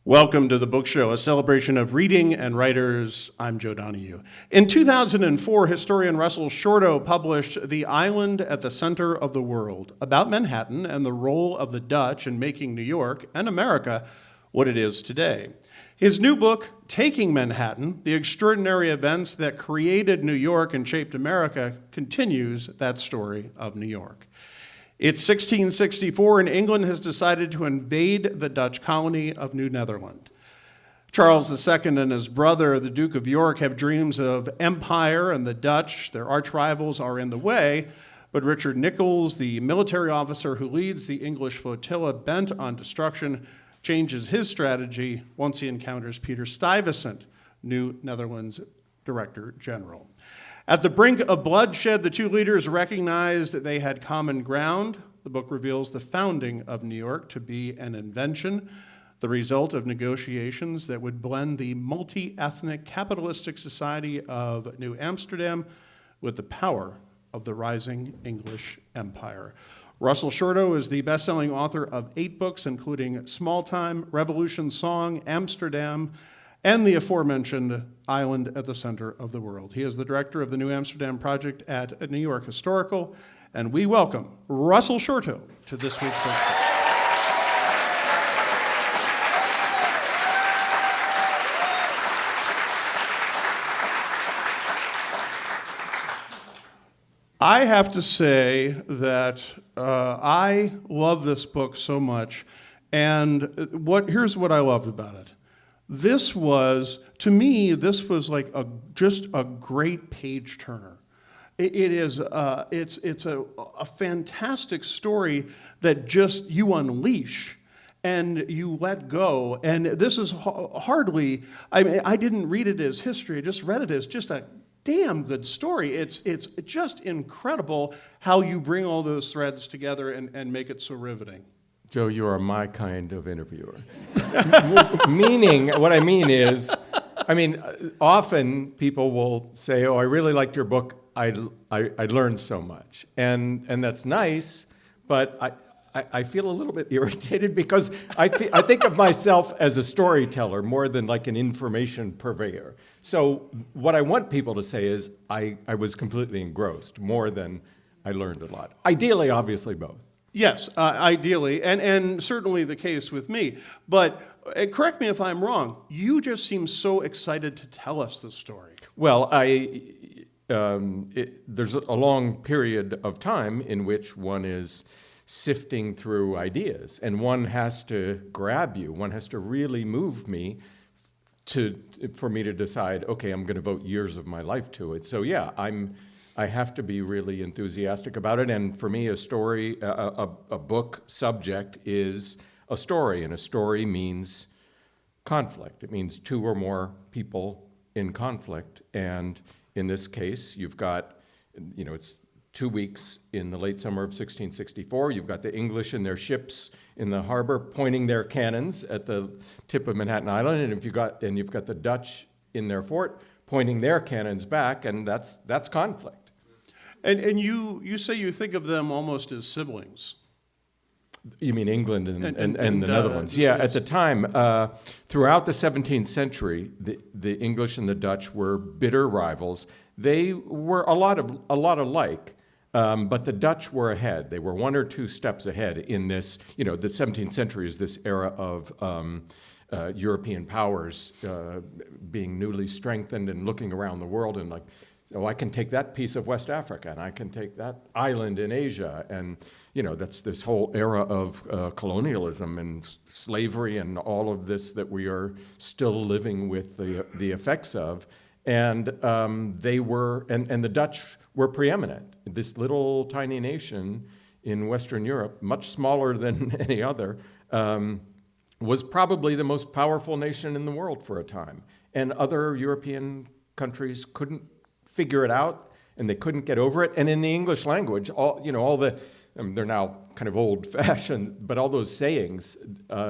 Welcome to the Book Show, a celebration of reading and writers. I'm Joe Donahue. In 2004, historian Russell Shorto published The Island at the Center of the World, about Manhattan and the role of the Dutch in making New York and America what it is today. His new book, Taking Manhattan, The Extraordinary Events That Created New York and Shaped America, continues that story of New York. It's 1664, and England has decided to invade the Dutch colony of New Netherland. Charles II and his brother, the Duke of York, have dreams of empire, and the Dutch, their arch rivals, are in the way. But Richard Nicolls, the military officer who leads the English flotilla bent on destruction, changes his strategy once he encounters Peter Stuyvesant, New Netherlands Director General. At the brink of bloodshed, the two leaders recognized that they had common ground. The book reveals the founding of New York to be an invention, the result of negotiations that would blend the multi-ethnic capitalistic society of New Amsterdam with the power of the rising English empire. Russell Shorto is the best-selling author of 8 books, including Small Time, Revolution Song, Amsterdam, and the aforementioned Island at the Center of the World. He is the director of the New Amsterdam Project at New York Historical, and we welcome Russell Shorto to this week's Book Show. I have to say that I love this book so much, and here's what I loved about it. To me, this was like just a great page turner. It's a fantastic story that just you unleash and you let go. And this is hardly, I didn't read it as history, I just read it as just a damn good story. It's just incredible how you bring all those threads together and make it so riveting. Joe, you are my kind of interviewer. Meaning, what I mean is, often people will say, "Oh, I really liked your book. I learned so much," and that's nice. But I feel a little bit irritated because I think of myself as a storyteller more than like an information purveyor. So what I want people to say is, I was completely engrossed more than I learned a lot. Ideally, obviously, both. Yes, ideally, and certainly the case with me. But correct me if I'm wrong, you just seem so excited to tell us the story. Well, there's a long period of time in which one is sifting through ideas, and one has to grab you. One has to really move me for me to decide, okay, I'm going to devote years of my life to it. So yeah, I have to be really enthusiastic about it, and for me, a book subject is a story, and a story means conflict. It means 2 or more people in conflict, and in this case, you've got, it's 2 weeks in the late summer of 1664. You've got the English in their ships in the harbor pointing their cannons at the tip of Manhattan Island, and you've got the Dutch in their fort pointing their cannons back, and that's conflict. And you say you think of them almost as siblings. You mean England and the Netherlands? Yeah, at the time, throughout the 17th century, the English and the Dutch were bitter rivals. They were a lot alike, but the Dutch were ahead. They were 1 or 2 steps ahead in this. The 17th century is this era of European powers being newly strengthened and looking around the world and like, oh, I can take that piece of West Africa, and I can take that island in Asia, and that's this whole era of colonialism and slavery and all of this that we are still living with the effects of. And the Dutch were preeminent. This little tiny nation in Western Europe, much smaller than any other, was probably the most powerful nation in the world for a time. And other European countries couldn't figure it out, and they couldn't get over it. And in the English language, they're now kind of old-fashioned, but all those sayings,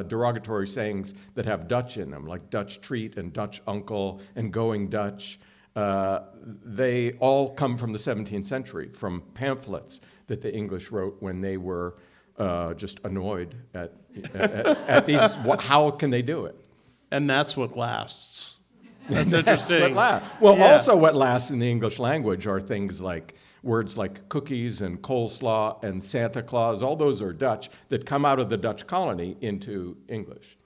derogatory sayings that have Dutch in them, like Dutch treat and Dutch uncle and going Dutch, they all come from the 17th century, from pamphlets that the English wrote when they were just annoyed at these, how can they do it? and that's what lasts. That's interesting. What lasts. Well, Yeah. also what lasts in the English language are things like words like cookies and coleslaw and Santa Claus. All those are Dutch that come out of the Dutch colony into English.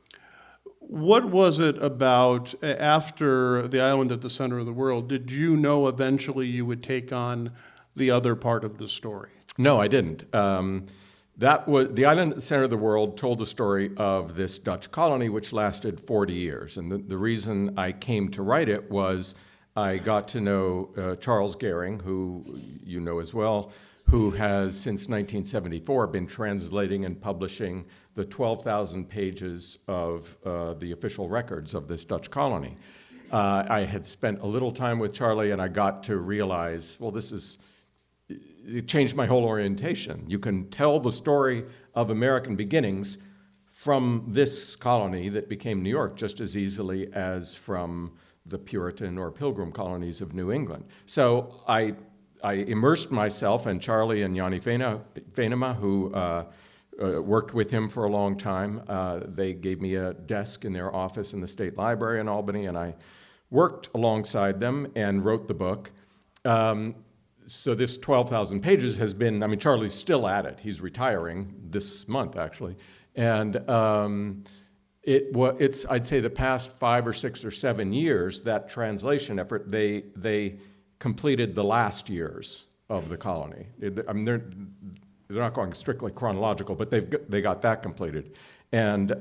What was it about after the island at the center of the world? Did you know eventually you would take on the other part of the story? No, I didn't. That was the island at the center of the world told the story of this Dutch colony, which lasted 40 years. And the reason I came to write it was I got to know Charles Gehring, who you know as well, who has since 1974 been translating and publishing the 12,000 pages of the official records of this Dutch colony. I had spent a little time with Charlie, and I got to realize, well, it changed my whole orientation. You can tell the story of American beginnings from this colony that became New York just as easily as from the Puritan or Pilgrim colonies of New England. So I immersed myself, and Charlie and Yanni Venema, who worked with him for a long time, they gave me a desk in their office in the State Library in Albany, and I worked alongside them and wrote the book. So this 12,000 pages has been, I mean, Charlie's still at it. He's retiring this month, actually. And it's, I'd say, the past 5 or 6 or 7 years, that translation effort, they completed the last years of the colony. I mean, they're not going strictly chronological, but they got that completed. And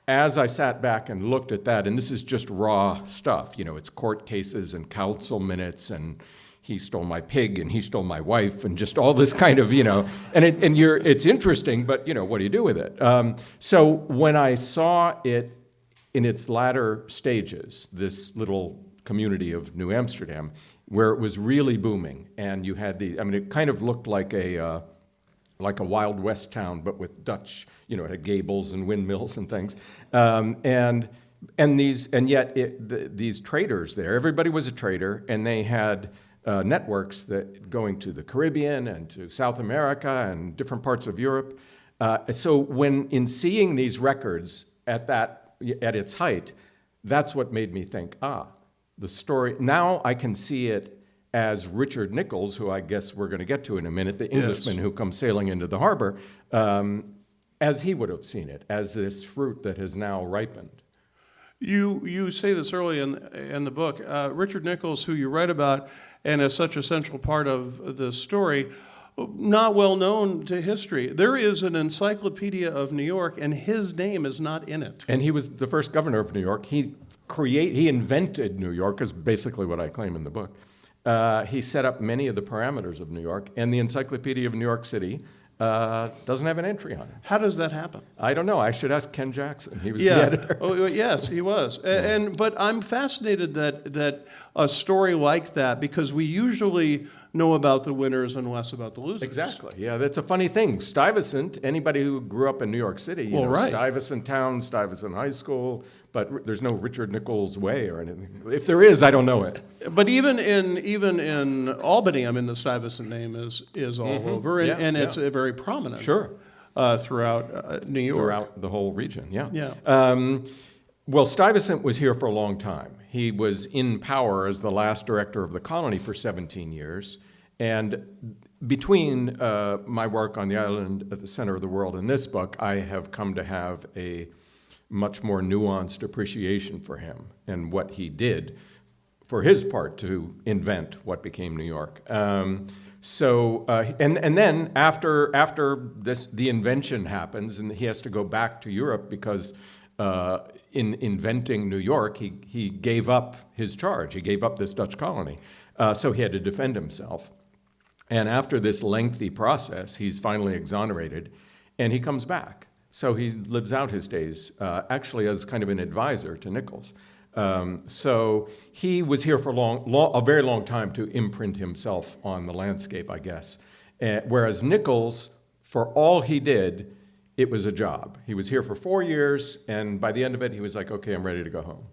as I sat back and looked at that, and this is just raw stuff, you know, it's court cases and council minutes, and he stole my pig, and he stole my wife, and just all this kind of, you know, it's interesting, but, you know, what do you do with it? So when I saw it in its latter stages, this little community of New Amsterdam, where it was really booming, and you had it kind of looked like a Wild West town, but with Dutch, you know, it had gables and windmills and things, these traders there, everybody was a trader, and they had networks that going to the Caribbean and to South America and different parts of Europe. So when in seeing these records at its height, that's what made me think, the story. Now I can see it as Richard Nichols, who I guess we're going to get to in a minute, the Englishman who comes sailing into the harbor, as he would have seen it, as this fruit that has now ripened. You say this early in the book. Richard Nichols, who you write about and is such a central part of the story, not well known to history. There is an encyclopedia of New York, and his name is not in it. And he was the first governor of New York. He invented New York, is basically what I claim in the book. He set up many of the parameters of New York, and the Encyclopedia of New York City doesn't have an entry on it. How does that happen? I don't know. I should ask Ken Jackson. He was the editor. Oh, yes, he was. But I'm fascinated that a story like that, because we usually know about the winners and less about the losers. Exactly. Yeah, that's a funny thing. Stuyvesant, anybody who grew up in New York City, right. Stuyvesant Town, Stuyvesant High School, but there's no Richard Nichols Way or anything. If there is, I don't know it. But even in Albany, I mean, the Stuyvesant name is all over, and it's very prominent. Sure. Throughout New York. Throughout the whole region, yeah. Yeah. Well, Stuyvesant was here for a long time. He was in power as the last director of the colony for 17 years. And between my work on the island at the center of the world and this book, I have come to have a much more nuanced appreciation for him and what he did for his part to invent what became New York. And then after this, the invention happens, and he has to go back to Europe because in inventing New York, he gave up his charge. He gave up this Dutch colony. So he had to defend himself. And after this lengthy process, he's finally exonerated, and he comes back. So he lives out his days, actually as kind of an advisor to Nichols. So he was here for a very long time to imprint himself on the landscape, I guess. Whereas Nichols, for all he did, it was a job. He was here for 4 years, and by the end of it, he was like, okay, I'm ready to go home.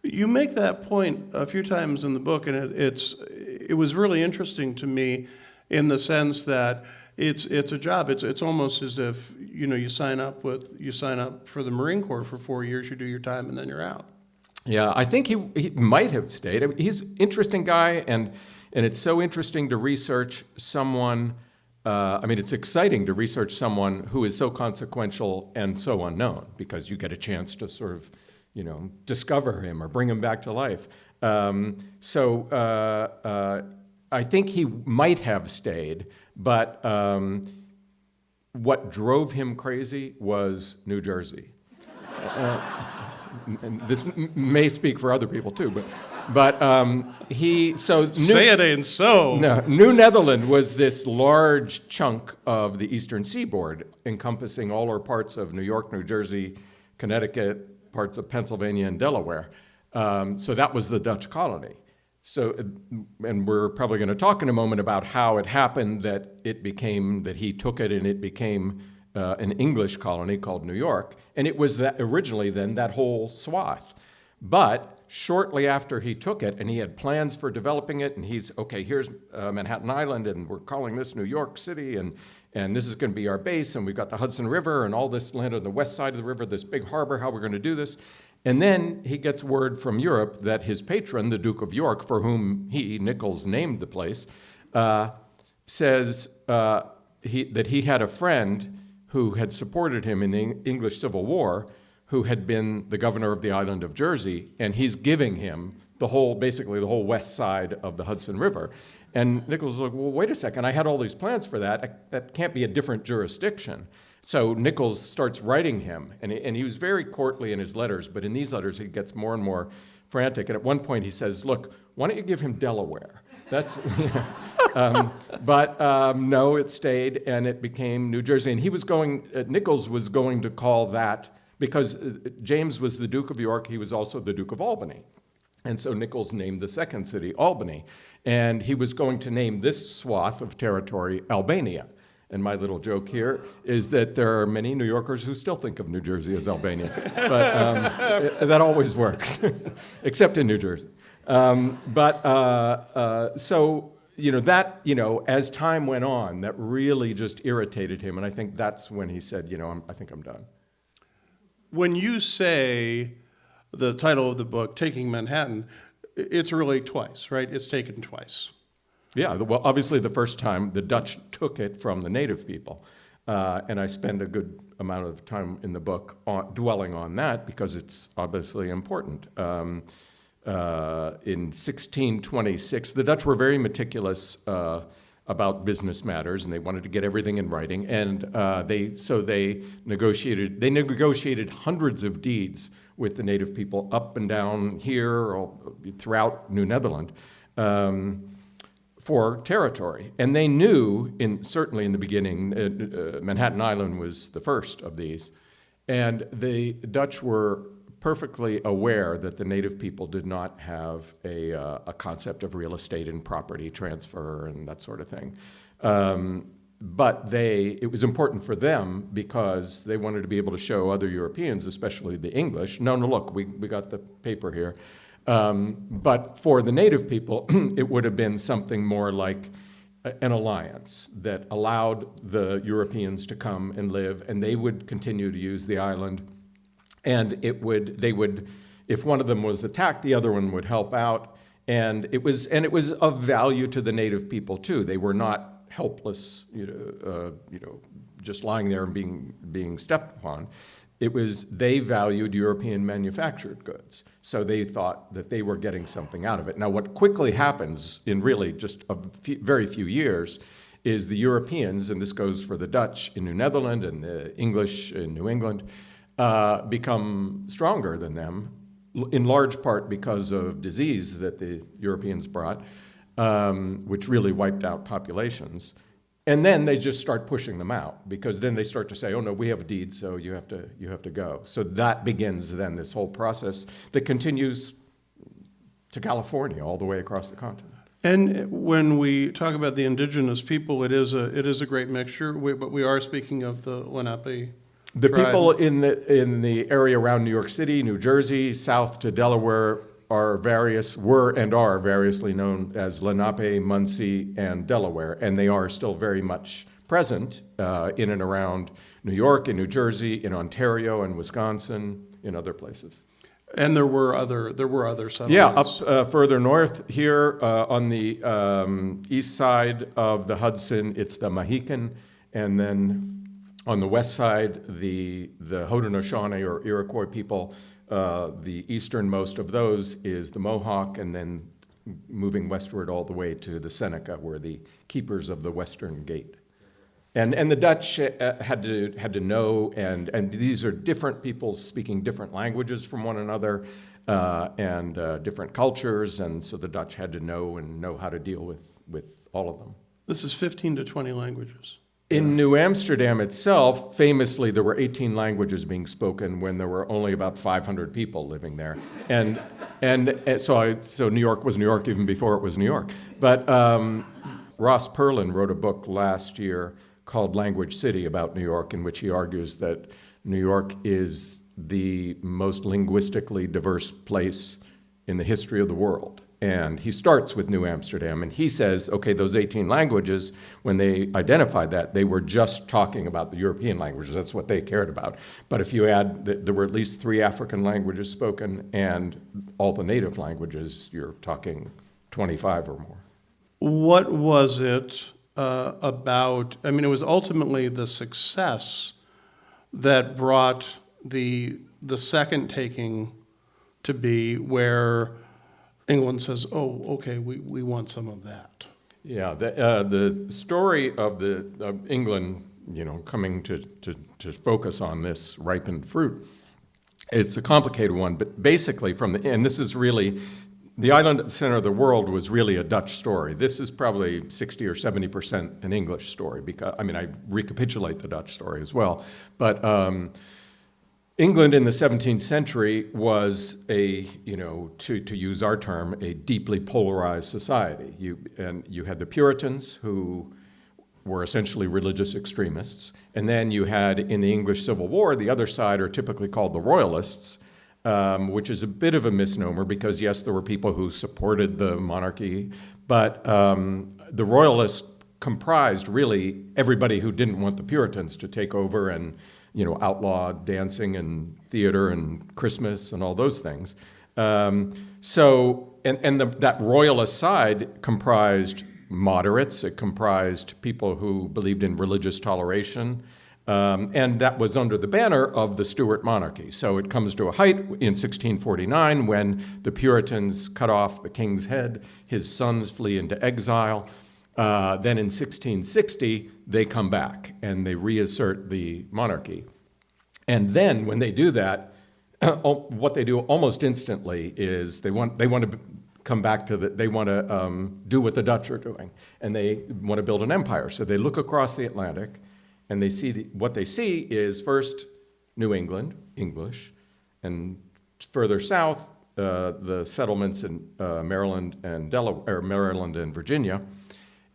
You make that point a few times in the book, and it was really interesting to me in the sense that it's a job. It's almost as if, you sign up for the Marine Corps for 4 years, you do your time, and then you're out. Yeah, I think he might have stayed. I mean, he's an interesting guy, and it's so interesting to research someone. It's exciting to research someone who is so consequential and so unknown, because you get a chance to sort of, discover him or bring him back to life. I think he might have stayed, but what drove him crazy was New Jersey. And this may speak for other people too, but Say it ain't so. No, New Netherland was this large chunk of the eastern seaboard, encompassing all or parts of New York, New Jersey, Connecticut, parts of Pennsylvania, and Delaware. So that was the Dutch colony. So, and we're probably going to talk in a moment about how it happened that he took it and it became an English colony called New York. And it was that originally then that whole swath. But shortly after he took it, and he had plans for developing it, and here's Manhattan Island, and we're calling this New York City, and this is going to be our base, and we've got the Hudson River and all this land on the west side of the river, this big harbor, how we're going to do this. And then he gets word from Europe that his patron, the Duke of York, for whom Nichols, named the place, says that he had a friend who had supported him in the English Civil War, who had been the governor of the island of Jersey, and he's giving him basically the whole west side of the Hudson River. And Nichols was like, well, wait a second, I had all these plans for that. That can't be a different jurisdiction. So Nichols starts writing him, and he was very courtly in his letters, but in these letters he gets more and more frantic. And at one point he says, look, why don't you give him Delaware? That's, no, it stayed, and it became New Jersey. And Nichols was going to call that, because James was the Duke of York, he was also the Duke of Albany. And so Nichols named the second city Albany. And he was going to name this swath of territory Albania. And my little joke here is that there are many New Yorkers who still think of New Jersey as Albania. But that always works, except in New Jersey. As time went on, that really just irritated him. And I think that's when he said, I think I'm done. When you say the title of the book, Taking Manhattan, it's really twice, right? It's taken twice. Yeah, well, obviously the first time the Dutch took it from the native people. And I spend a good amount of time in the book dwelling on that because it's obviously important. In 1626, the Dutch were very meticulous about business matters, and they wanted to get everything in writing. And they negotiated hundreds of deeds with the native people up and down here or throughout New Netherland for territory. And they knew, certainly in the beginning, Manhattan Island was the first of these. And the Dutch were perfectly aware that the native people did not have a concept of real estate and property transfer and that sort of thing. But it was important for them because they wanted to be able to show other Europeans, especially the English, no, look, we got the paper here. But for the native people, it would have been something more like an alliance that allowed the Europeans to come and live, and they would continue to use the island. And if one of them was attacked, the other one would help out. And it was of value to the native people too. They were not helpless, just lying there and being stepped upon. They valued European manufactured goods. So they thought that they were getting something out of it. Now, what quickly happens in really just very few years is the Europeans, and this goes for the Dutch in New Netherland and the English in New England, become stronger than them, in large part because of disease that the Europeans brought, which really wiped out populations. And then they just start pushing them out, because then they start to say, oh no, we have a deed, so you have to go. So that begins then this whole process that continues to California, all the way across the continent. And when we talk about the indigenous people, it is a great mixture, but we are speaking of the Lenape. The people in the area around New York City, New Jersey, south to Delaware were and are variously known as Lenape, Munsee, and Delaware, and they are still very much present in and around New York, in New Jersey, in Ontario, and Wisconsin, in other places. And there were other settlements. Yeah, up further north here on the east side of the Hudson, it's the Mohican, and then on the west side, the Haudenosaunee or Iroquois people. The easternmost of those is the Mohawk, and then moving westward all the way to the Seneca, where the keepers of the Western Gate. And the Dutch had to know, and these are different people speaking different languages from one another, and different cultures, and so the Dutch had to know how to deal with all of them. This is 15 to 20 languages. In New Amsterdam itself, famously, there were 18 languages being spoken when there were only about 500 people living there. And so New York was New York even before it was New York. But Ross Perlin wrote a book last year called Language City about New York, in which he argues that New York is the most linguistically diverse place in the history of the world. And he starts with New Amsterdam, and he says, okay, those 18 languages, when they identified that, they were just talking about the European languages. That's what they cared about. But if you add that there were at least 3 African languages spoken and all the native languages, you're talking 25 or more. What was it about? I mean, it was ultimately the success that brought the second taking to be where England says, oh, okay, we want some of that. Yeah, the story of England, coming to focus on this ripened fruit, it's a complicated one, but basically and this is really, the island at the center of the world was really a Dutch story. This is probably 60 or 70% an English story, because, I recapitulate the Dutch story as well, but England in the 17th century was to use our term, a deeply polarized society. You had the Puritans, who were essentially religious extremists, and then you had, in the English Civil War, the other side are typically called the Royalists, which is a bit of a misnomer because, yes, there were people who supported the monarchy, but the Royalists comprised really everybody who didn't want the Puritans to take over and outlaw dancing and theater and Christmas and all those things. That royalist side comprised moderates. It comprised people who believed in religious toleration. And that was under the banner of the Stuart monarchy. So it comes to a height in 1649 when the Puritans cut off the king's head. His sons flee into exile. Then in 1660, they come back and they reassert the monarchy. And then when they do that, what they do almost instantly is they want to come back to they want to do what the Dutch are doing, and they want to build an empire. So they look across the Atlantic, and they see what they see is first New England, English, and further south the settlements in Maryland and Maryland and Virginia.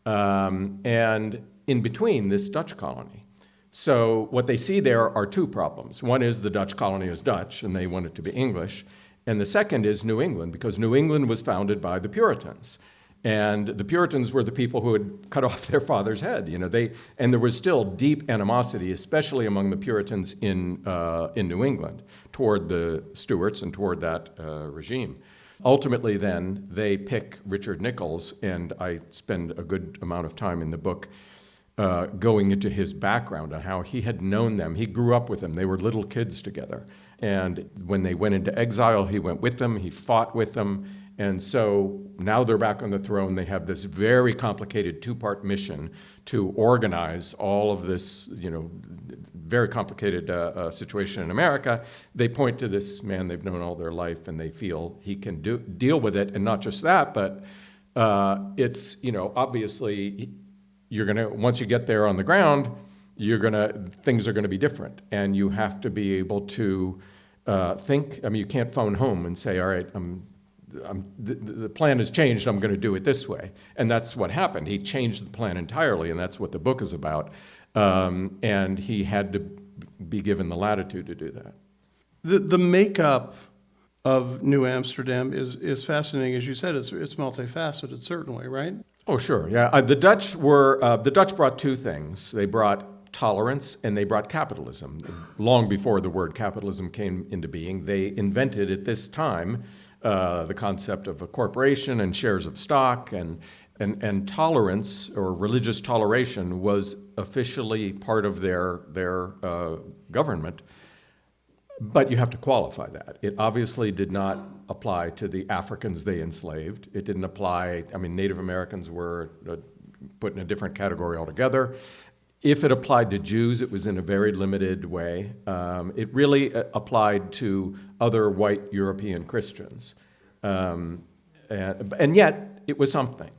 And in between, this Dutch colony. So what they see there are 2 problems. One is the Dutch colony is Dutch, and they want it to be English. And the second is New England, because New England was founded by the Puritans. And the Puritans were the people who had cut off their father's head. And there was still deep animosity, especially among the Puritans in New England, toward the Stuarts and toward that regime. Ultimately, then, they pick Richard Nicolls, and I spend a good amount of time in the book going into his background and how he had known them. He grew up with them. They were little kids together. And when they went into exile, he went with them. He fought with them. And so now they're back on the throne. They have this very complicated 2-part mission to organize all of this, very complicated situation in America. They point to this man they've known all their life, and they feel he can deal with it. And not just that, but it's, obviously once you get there on the ground, things are gonna be different, and you have to be able to think. You can't phone home and say, all right, the plan has changed, I'm going to do it this way. And that's what happened. He changed the plan entirely, and that's what the book is about. And he had to be given the latitude to do that. The makeup of New Amsterdam is fascinating. As you said, it's multifaceted, certainly, right? Oh, sure. Yeah, the Dutch brought two things. They brought tolerance and they brought capitalism. Long before the word capitalism came into being, they invented at this time the concept of a corporation and shares of stock, and tolerance or religious toleration was officially part of their government. But you have to qualify that. It obviously did not apply to the Africans they enslaved. It didn't apply, Native Americans were put in a different category altogether. If it applied to Jews, it was in a very limited way. It really applied to other white European Christians. And yet, it was something.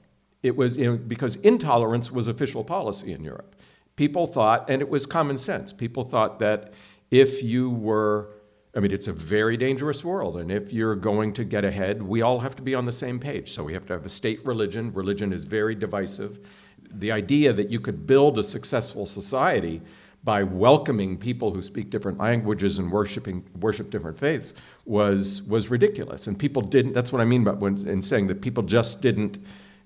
It was, because intolerance was official policy in Europe. People thought, and it was common sense, people thought that if you were, it's a very dangerous world, and if you're going to get ahead, we all have to be on the same page. So we have to have a state religion. Religion is very divisive. The idea that you could build a successful society by welcoming people who speak different languages and worship different faiths was ridiculous. And people didn't, that's what I mean in saying that people just didn't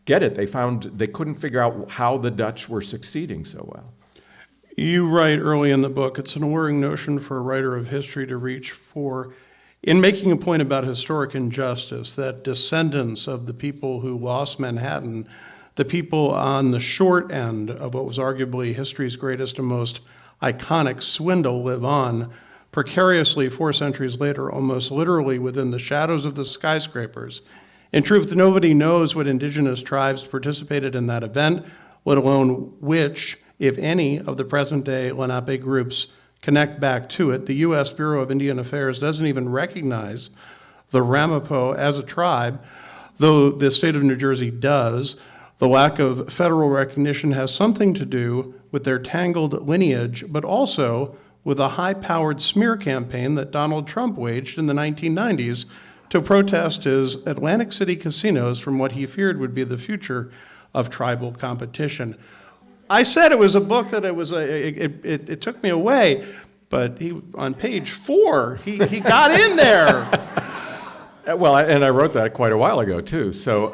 get it. They couldn't figure out how the Dutch were succeeding so well. You write early in the book, it's an alluring notion for a writer of history to reach for, in making a point about historic injustice, that descendants of the people who lost Manhattan, the people on the short end of what was arguably history's greatest and most iconic swindle, live on precariously 4 centuries later, almost literally within the shadows of the skyscrapers. In truth, nobody knows what indigenous tribes participated in that event, let alone which, if any, of the present-day Lenape groups connect back to it. The U.S. Bureau of Indian Affairs doesn't even recognize the Ramapo as a tribe, though the state of New Jersey does. The lack of federal recognition has something to do with their tangled lineage, but also with a high-powered smear campaign that Donald Trump waged in the 1990s to protest his Atlantic City casinos from what he feared would be the future of tribal competition. I said it was a book that it took me away, but on page 4, he got in there. Well, and I wrote that quite a while ago, too. So,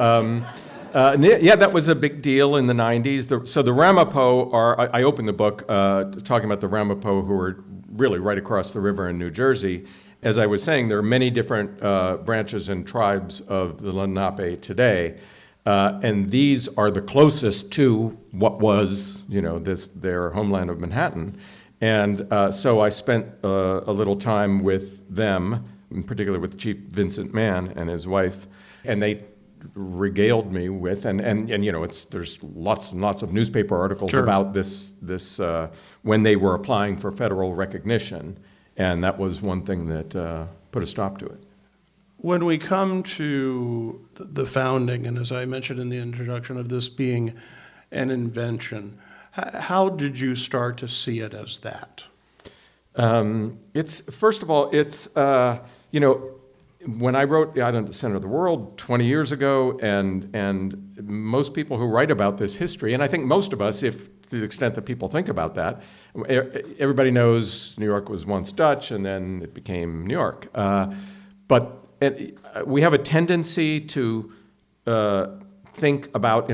yeah, that was a big deal in the 90s. So the Ramapo I opened the book talking about the Ramapo, who were really right across the river in New Jersey. As I was saying, there are many different branches and tribes of the Lenape today. And these are the closest to what was, their homeland of Manhattan. And so I spent a little time with them, in particular with Chief Vincent Mann and his wife, and they regaled me with, and there's lots and lots of newspaper articles Sure. about this when they were applying for federal recognition, and that was one thing that put a stop to it. When we come to the founding, and as I mentioned in the introduction of this being an invention, how did you start to see it as that? First of all, when I wrote The Island at the Center of the World 20 years ago, and most people who write about this history, and I think most of us, if to the extent that people think about that, everybody knows New York was once Dutch, and then it became New York. But we have a tendency to think about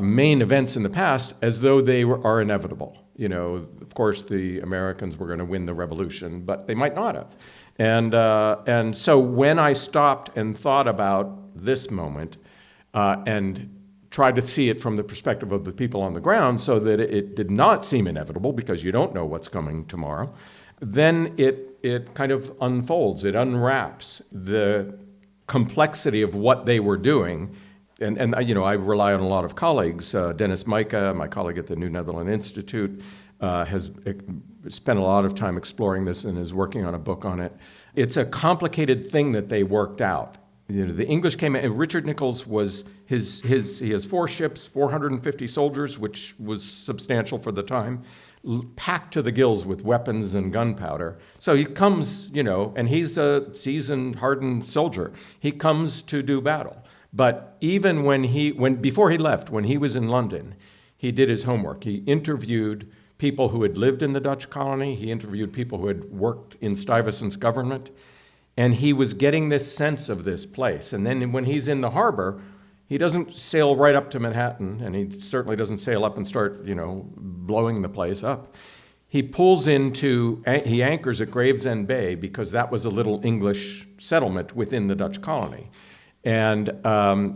main events in the past as though they are inevitable. Of course, the Americans were going to win the revolution, but they might not have. And so when I stopped and thought about this moment and tried to see it from the perspective of the people on the ground so that it did not seem inevitable, because you don't know what's coming tomorrow, then it kind of unfolds, it unwraps the complexity of what they were doing. And I rely on a lot of colleagues. Dennis Micah, my colleague at the New Netherland Institute, has spent a lot of time exploring this and is working on a book on it. It's a complicated thing that they worked out. The English came in, and Richard Nicolls was he has 4 ships, 450 soldiers, which was substantial for the time, packed to the gills with weapons and gunpowder. So he comes, and he's a seasoned, hardened soldier. He comes to do battle. But even before he left, when he was in London, he did his homework. He interviewed people who had lived in the Dutch colony. He interviewed people who had worked in Stuyvesant's government. And he was getting this sense of this place. And then when he's in the harbor, He doesn't sail right up to Manhattan, and he certainly doesn't sail up and start, blowing the place up. He he anchors at Gravesend Bay because that was a little English settlement within the Dutch colony. And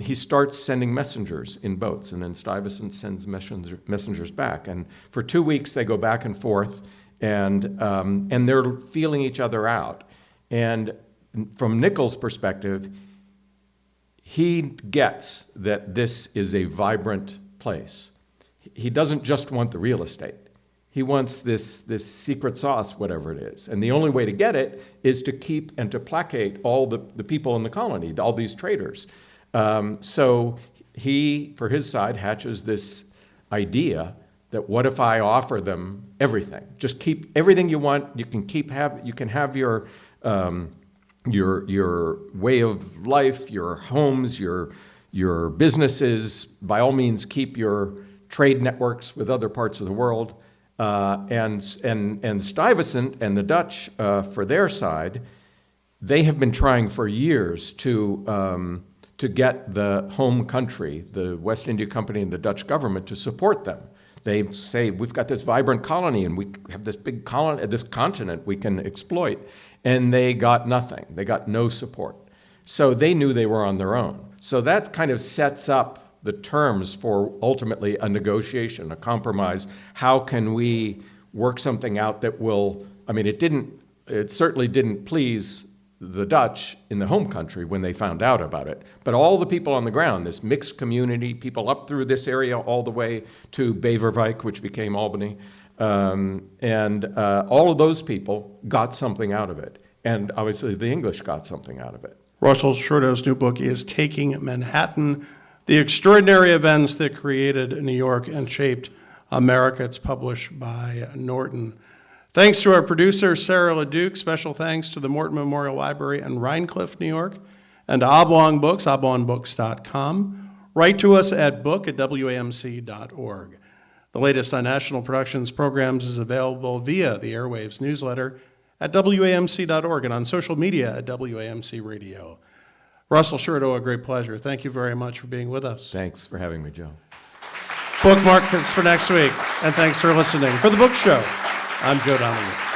he starts sending messengers in boats, and then Stuyvesant sends messengers back. And for 2 weeks, they go back and forth, and they're feeling each other out. And from Nichols' perspective, he gets that this is a vibrant place. He doesn't just want the real estate. He wants this secret sauce, whatever it is. And the only way to get it is to keep and to placate all the people in the colony, all these traders. So he, for his side, hatches this idea that what if I offer them everything? Just keep everything you want. You can have your way of life, your homes, your businesses. By all means, keep your trade networks with other parts of the world. And Stuyvesant and the Dutch, for their side, they have been trying for years to get the home country, the West India Company and the Dutch government, to support them. They say, we've got this vibrant colony and we have this big colony, this continent we can exploit. And they got nothing. They got no support. So they knew they were on their own. So that kind of sets up the terms for ultimately a negotiation, a compromise. How can we work something out that will, it certainly didn't please the Dutch in the home country when they found out about it. But all the people on the ground, this mixed community, people up through this area all the way to Beverwijk, which became Albany, and all of those people got something out of it. And obviously the English got something out of it. Russell Shorto's new book is Taking Manhattan: The Extraordinary Events That Created New York and Shaped America. It's published by Norton. Thanks to our producer, Sarah LeDuc. Special thanks to the Morton Memorial Library in Rhinecliff, New York, and to Oblong Books, oblongbooks.com. Write to us at book@wamc.org. The latest on National Productions programs is available via the Airwaves newsletter at wamc.org and on social media at WAMC Radio. Russell Shorto, a great pleasure. Thank you very much for being with us. Thanks for having me, Joe. Bookmark this for next week, and thanks for listening. For The Book Show, I'm Joe Donahue.